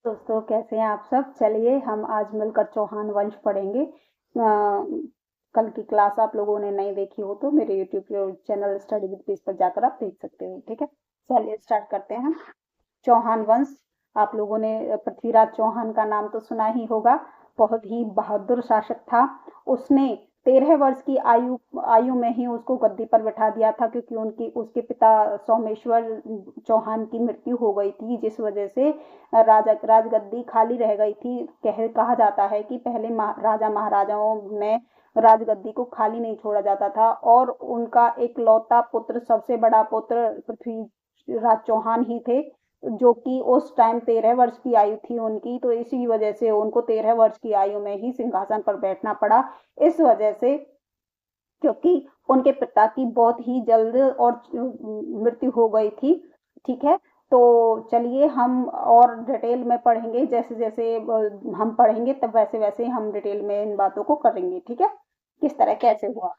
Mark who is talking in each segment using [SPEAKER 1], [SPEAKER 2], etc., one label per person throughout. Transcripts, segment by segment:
[SPEAKER 1] दोस्तों, कैसे हैं आप सब। चलिए हम आज मिलकर चौहान वंश पढ़ेंगे। कल की क्लास आप लोगों ने नहीं देखी हो तो मेरे YouTube channel study with piece पर जाकर आप देख सकते हो। ठीक है, चलिए स्टार्ट करते हैं। चौहान वंश, आप लोगों ने पृथ्वीराज चौहान का नाम तो सुना ही होगा। बहुत ही बहादुर शासक था। उसने 13 वर्ष की आयु आयु में ही उसको गद्दी पर बैठा दिया था, क्योंकि उनकी उसके पिता सोमेश्वर चौहान की मृत्यु हो गई थी, जिस वजह से राजगद्दी खाली रह गई थी। कहा जाता है कि पहले राजा महाराजाओं में राजगद्दी को खाली नहीं छोड़ा जाता था, और उनका एक लौता पुत्र, सबसे बड़ा पुत्र पृथ्वीराज चौहान ही थे, जो कि उस टाइम 13 वर्ष की आयु थी उनकी। तो इसी वजह से उनको 13 वर्ष की आयु में ही सिंहासन पर बैठना पड़ा। इस वजह से, क्योंकि उनके पिता की बहुत ही जल्द और मृत्यु हो गई थी। ठीक है, तो चलिए हम और डिटेल में पढ़ेंगे। जैसे जैसे हम पढ़ेंगे तब वैसे वैसे हम डिटेल में इन बातों को करेंगे। ठीक है, किस तरह कैसे हुआ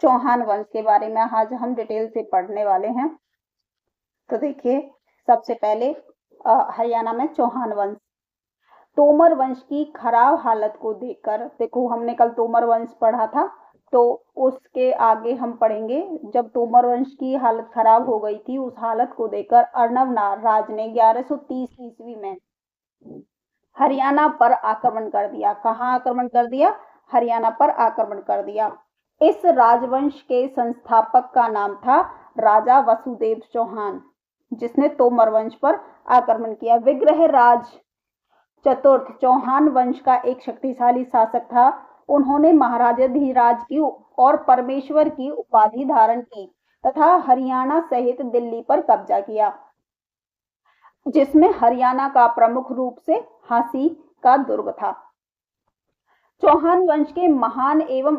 [SPEAKER 1] चौहान वंश के बारे में आज हम डिटेल से पढ़ने वाले हैं। तो देखिए, सबसे पहले हरियाणा में चौहान वंश। तोमर वंश की खराब हालत को देखकर, देखो हमने कल तोमर वंश पढ़ा था, तो उसके आगे हम पढ़ेंगे। जब तोमर वंश की हालत खराब हो गई थी, उस हालत को देखकर अर्णव राज ने 1130 ईस्वी में हरियाणा पर आक्रमण कर दिया। कहाँ आक्रमण कर दिया? हरियाणा पर आक्रमण कर दिया। इस राजवंश के संस्थापक का नाम था राजा वसुदेव चौहान, जिसने तोमर वंश पर आक्रमण किया। विग्रह राज चतुर्थ चौहान वंश का एक शक्तिशाली शासक था। उन्होंने महाराजाधिराज की और परमेश्वर की उपाधि धारण की तथा हरियाणा सहित दिल्ली पर कब्जा किया, जिसमें हरियाणा का प्रमुख रूप से हांसी का दुर्ग था। चौहान वंश के महान एवं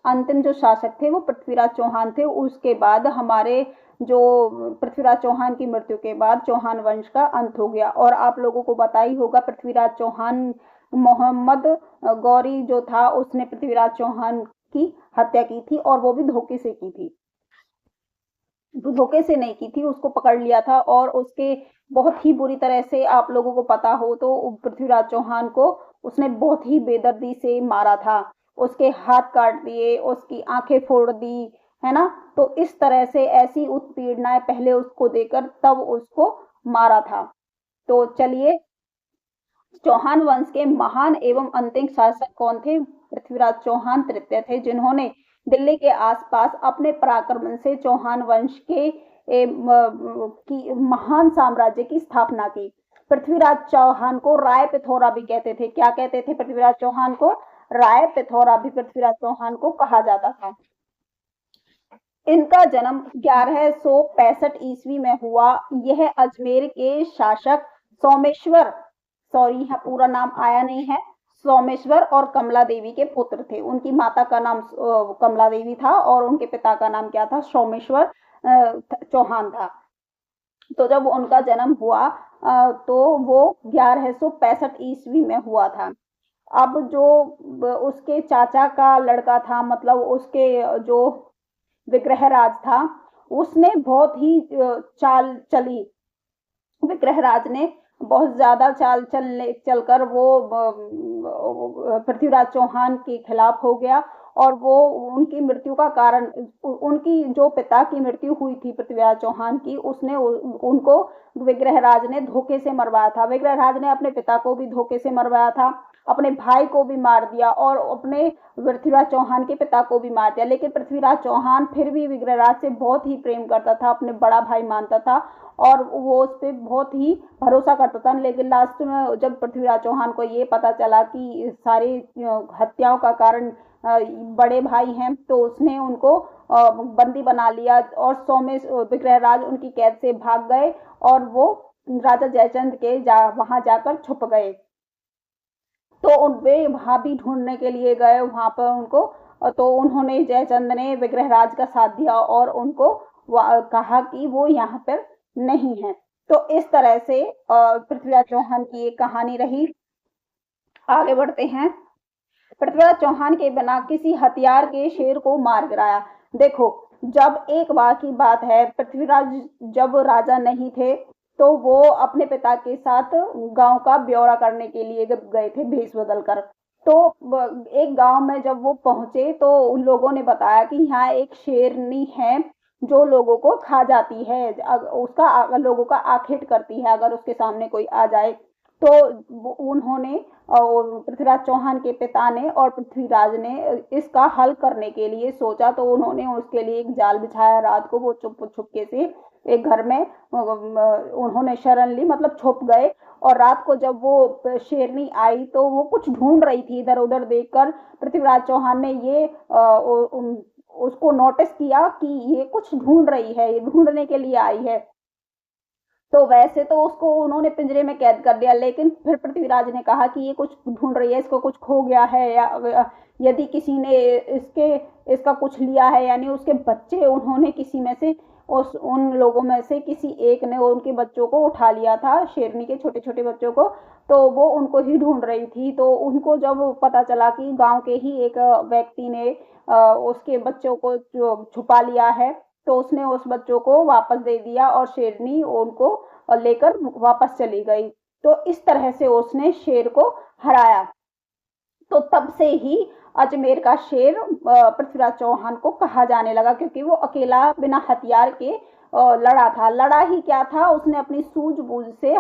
[SPEAKER 1] अंतिम जो शासक थे वो पृथ्वीराज चौहान थे। उसके बाद हमारे जो पृथ्वीराज चौहान की मृत्यु के बाद चौहान वंश का अंत हो गया। और आप लोगों को पता ही होगा, पृथ्वीराज चौहान, मोहम्मद गौरी जो था उसने पृथ्वीराज चौहान की हत्या की थी, और वो भी धोखे से की थी। धोखे से नहीं की थी, उसको पकड़ लिया था, और उसके बहुत ही बुरी तरह से, आप लोगों को पता हो तो, पृथ्वीराज चौहान को उसने बहुत ही बेदर्दी से मारा था। उसके हाथ काट दिए, उसकी आंखें फोड़ दी, है ना। तो इस तरह से ऐसी उत्पीड़नाएं पहले उसको देकर तब उसको मारा था। तो चलिए, चौहान वंश के महान एवं अंतिम शासक कौन थे? पृथ्वीराज चौहान तृतीय थे, जिन्होंने दिल्ली के आसपास अपने पराक्रम से चौहान वंश के की महान साम्राज्य की स्थापना की। पृथ्वीराज चौहान को राय पिथौरा भी कहते थे। क्या कहते थे पृथ्वीराज चौहान को? राय पिथौरा भी पृथ्वीराज चौहान को कहा जाता था। इनका जन्म 1165 ईस्वी में हुआ। यह अजमेर के शासक सोमेश्वर, सॉरी यहाँ पूरा नाम आया नहीं है, सोमेश्वर और कमला देवी के पुत्र थे। उनकी माता का नाम कमला देवी था और उनके पिता का नाम क्या था? सोमेश्वर चौहान था। तो जब उनका जन्म हुआ तो वो 1165 ईस्वी में हुआ था। अब जो उसके चाचा का लड़का था, मतलब उसके जो विग्रह राज था, उसने बहुत ही चाल चली। विग्रह राज ने बहुत ज्यादा चाल चलकर वो पृथ्वीराज चौहान के खिलाफ हो गया, और वो उनकी मृत्यु का कारण, उनकी जो पिता की मृत्यु हुई थी पृथ्वीराज चौहान की, उसने उनको विग्रह राज ने धोखे से मरवाया था। विग्रह राज ने अपने पिता को भी धोखे से मरवाया था, अपने भाई को भी मार दिया, और अपने पृथ्वीराज चौहान के पिता को भी मार दिया। लेकिन पृथ्वीराज चौहान फिर भी विग्रह राज से बहुत ही प्रेम करता था, अपने बड़ा भाई मानता था, और वो उस पर बहुत ही भरोसा करता था। लेकिन लास्ट में जब पृथ्वीराज चौहान को ये पता चला कि सारी हत्याओं का कारण बड़े भाई हैं, तो उसने उनको बंदी बना लिया, और विग्रह राज उनकी कैद से भाग गए, और वो राजा जयचंद के वहां जाकर छुप गए। तो वे वहां भी ढूंढने के लिए गए वहां पर उनको, तो उन्होंने, जयचंद ने विग्रह राज का साथ दिया और उनको कहा कि वो यहाँ पर नहीं है। तो इस तरह से पृथ्वीराज चौहान की एक कहानी रही। आगे बढ़ते हैं। पृथ्वीराज चौहान के बिना किसी हथियार के शेर को मार गिराया। देखो, जब एक बार की बात है, पृथ्वीराज जब राजा नहीं थे, तो वो अपने पिता के साथ गांव का ब्यौरा करने के लिए गए थे भेष बदल कर। तो एक गांव में जब वो पहुंचे तो उन लोगों ने बताया कि यहाँ एक शेरनी है जो लोगों को खा जाती है, उसका लोगों का आखेट करती है अगर उसके सामने कोई आ जाए। तो उन्होंने पृथ्वीराज चौहान के पिता ने और पृथ्वीराज ने इसका हल करने के लिए सोचा, तो उन्होंने उसके लिए एक जाल बिछाया। रात को वो चुप छुपके से एक घर में उन्होंने शरण ली, मतलब छुप गए। और रात को जब वो शेरनी आई तो वो कुछ ढूंढ रही थी, इधर उधर देखकर पृथ्वीराज चौहान ने ये उसको नोटिस किया कि ये कुछ ढूंढ रही है, ये ढूंढने के लिए आई है। तो वैसे तो उसको उन्होंने पिंजरे में कैद कर दिया, लेकिन फिर पृथ्वीराज ने कहा कि ये कुछ ढूंढ रही है, इसको कुछ खो गया है, या यदि किसी ने इसका कुछ लिया है, यानी उसके बच्चे, उन्होंने किसी में से उन लोगों में से किसी एक ने उनके बच्चों को उठा लिया था, शेरनी के छोटे छोटे बच्चों को, तो वो उनको ही ढूंढ रही थी। तो उनको जब पता चला कि गांव के ही एक व्यक्ति ने उसके बच्चों को छुपा लिया है, तो उसने उस बच्चों को वापस दे दिया और शेरनी उनको लेकर वापस चली गई। तो इस तरह से उसने शेर को हराया। तो तब से ही अजमेर का शेर पृथ्वीराज चौहान को कहा जाने लगा, क्योंकि वो अकेला बिना हथियार के लड़ा था। लड़ा ही क्या था, उसने अपनी सूझबूझ से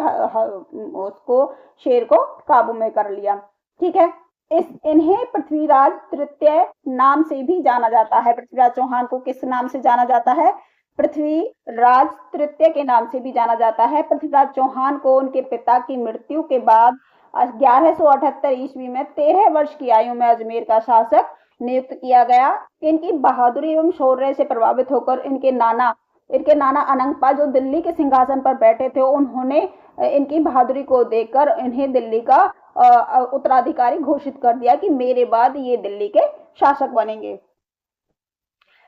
[SPEAKER 1] उसको शेर को काबू में कर लिया। ठीक है, इन्हें पृथ्वीराज तृतीय नाम से भी जाना जाता है। पृथ्वीराज चौहान को किस नाम से जाना जाता है? पृथ्वीराज तृतीय के नाम से भी जाना जाता है। पृथ्वीराज चौहान को उनके पिता की मृत्यु के बाद 1178 ईस्वी में 13 वर्ष की आयु में अजमेर का शासक नियुक्त किया गया। इनकी बहादुरी एवं शौर्य से प्रभावित होकर इनके नाना अनंगपा जो दिल्ली के सिंहासन पर बैठे थे, उन्होंने इनकी बहादुरी को देखकर इन्हें दिल्ली का उत्तराधिकारी घोषित कर दिया कि मेरे बाद ये दिल्ली के शासक बनेंगे।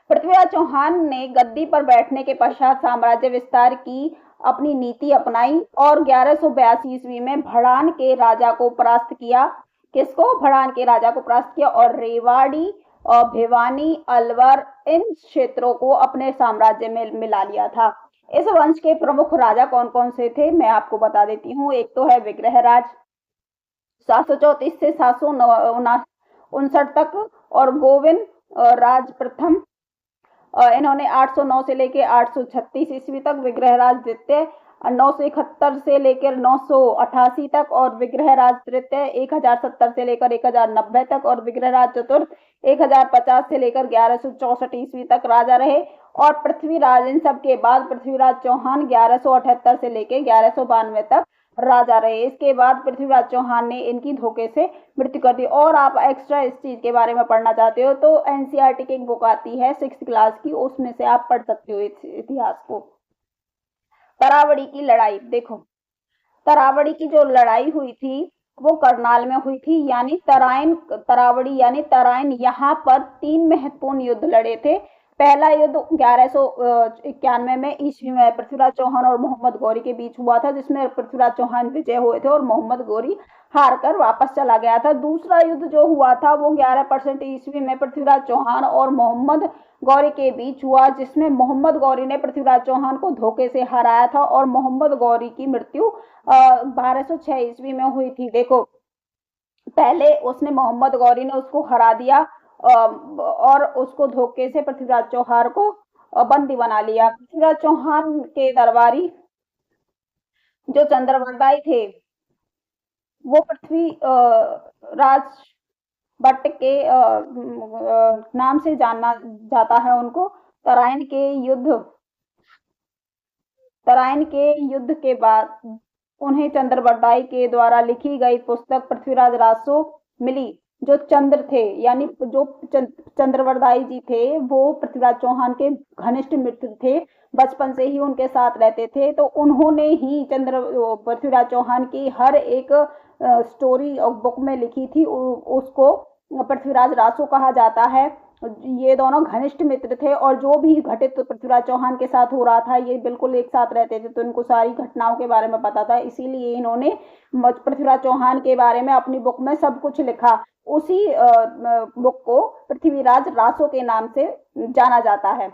[SPEAKER 1] पृथ्वीराज चौहान ने गद्दी पर बैठने के पश्चात साम्राज्य विस्तार की अपनी नीति अपनाई और 1182 ईस्वी में भड़ान के राजा को परास्त किया। किसको? भड़ान के राजा को परास्त किया और रेवाड़ी और भिवानी, अलवर, इन क्षेत्रों को अपने साम्राज्य में मिला लिया था। इस वंश के प्रमुख राजा कौन कौन से थे मैं आपको बता देती हूँ। एक तो है विग्रहराज 734 से 759 तक, और गोविंद राज प्रथम, इन्होंने 809 से लेकर 836 ईस्वी तक, विग्रहराज द्वितीय 971 से लेकर 988 तक, और विग्रहराज तृतीय 1070 से लेकर 1090 तक, और विग्रहराज चतुर्थ 1050 से लेकर 1164 ईस्वी तक राजा रहे। और पृथ्वीराज, इन सब के बाद पृथ्वीराज चौहान 1178 से लेकर 1192 तक राजा रहे। इसके बाद पृथ्वीराज चौहान ने इनकी धोखे से मृत्यु कर दी। और आप एक्स्ट्रा इस चीज के बारे में पढ़ना चाहते हो तो एनसीईआरटी की एक बुक आती है 6th क्लास की, उसमें से आप पढ़ सकते हो इस इतिहास को। तरावड़ी की लड़ाई देखो, तरावड़ी की जो लड़ाई हुई थी वो करनाल में हुई थी, यानी तरावड़ी यानी तराइन। यहाँ पर 3 महत्वपूर्ण युद्ध लड़े थे। पहला युद्ध 1191 में ईस्वी में पृथ्वीराज चौहान और मोहम्मद गौरी के बीच हुआ था, जिसमें पृथ्वीराज चौहान विजय हुए थे और मोहम्मद गौरी हार कर वापस चला गया था। दूसरा युद्ध जो हुआ था वो 11% ईस्वी में पृथ्वीराज चौहान और मोहम्मद गौरी के बीच हुआ, जिसमें मोहम्मद गौरी ने पृथ्वीराज चौहान को धोखे से हराया था और मोहम्मद गौरी की मृत्यु 1206 ईस्वी में हुई थी। देखो, पहले उसने मोहम्मद गौरी ने उसको हरा दिया और उसको धोखे से पृथ्वीराज चौहान को बंदी बना लिया। पृथ्वीराज चौहान के दरबारी जो चंद्रवरदाई थे वो पृथ्वी राज भट्ट के नाम से जाना जाता है उनको। तराइन के युद्ध के बाद उन्हें चंद्रवरदाई के द्वारा लिखी गई पुस्तक पृथ्वीराज रासो मिली। जो चंद्र थे, यानी जो चंद्रवरदाई जी थे, वो पृथ्वीराज चौहान के घनिष्ठ मित्र थे, बचपन से ही उनके साथ रहते थे। तो उन्होंने ही पृथ्वीराज चौहान की हर एक स्टोरी और बुक में लिखी थी, उसको पृथ्वीराज रासो कहा जाता है। ये दोनों घनिष्ठ मित्र थे और जो भी घटित पृथ्वीराज चौहान के साथ हो रहा था, ये बिल्कुल एक साथ रहते थे, तो इनको सारी घटनाओं के बारे में पता था। इसीलिए इन्होंने पृथ्वीराज चौहान के बारे में अपनी बुक में सब कुछ लिखा। उसी बुक को पृथ्वीराज रासो के नाम से जाना जाता है।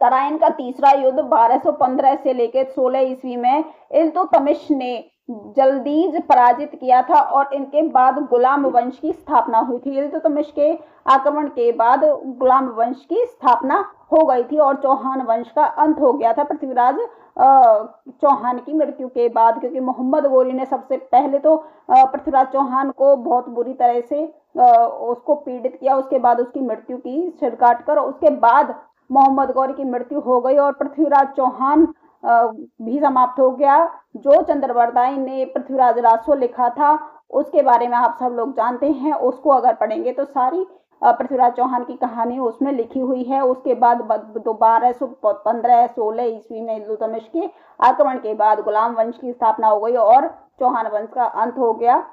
[SPEAKER 1] तराइन का तीसरा युद्ध 1215 से लेकर 16 ईस्वी में इल्तुतमिश ने जल्दीज पराजित किया था और इनके बाद गुलाम वंश की स्थापना हुई थी। इल्तुतमिश के आक्रमण के बाद गुलाम वंश की स्थापना हो गई थी और चौहान वंश का अंत हो गया था पृथ्वीराज चौहान की मृत्यु के बाद, क्योंकि मोहम्मद गोरी ने सबसे पहले तो पृथ्वीराज चौहान को बहुत बुरी तरह से उसको पीड़ित किया, उसके बाद उसकी मृत्यु की सिर काट कर, उसके बाद मोहम्मद गौरी की मृत्यु हो गई और पृथ्वीराज चौहान भी समाप्त हो गया। जो चंद्रवरदाई ने पृथ्वीराज रासो लिखा था उसके बारे में आप सब लोग जानते हैं, उसको अगर पढ़ेंगे तो सारी पृथ्वीराज चौहान की कहानी उसमें लिखी हुई है। उसके बाद 1215-16 ईस्वी में इल्तुतमिश के आक्रमण के बाद गुलाम वंश की स्थापना हो गई और चौहान वंश का अंत हो गया।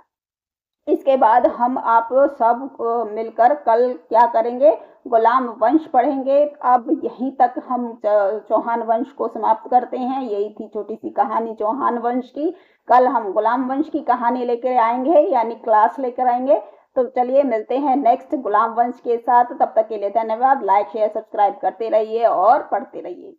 [SPEAKER 1] इसके बाद हम आप सब मिलकर कल क्या करेंगे, गुलाम वंश पढ़ेंगे। अब यहीं तक हम चौहान वंश को समाप्त करते हैं। यही थी छोटी सी कहानी चौहान वंश की। कल हम गुलाम वंश की कहानी लेकर आएंगे, यानी क्लास लेकर आएंगे। तो चलिए मिलते हैं नेक्स्ट गुलाम वंश के साथ। तब तक के लिए धन्यवाद। लाइक शेयर सब्सक्राइब करते रहिए और पढ़ते रहिए।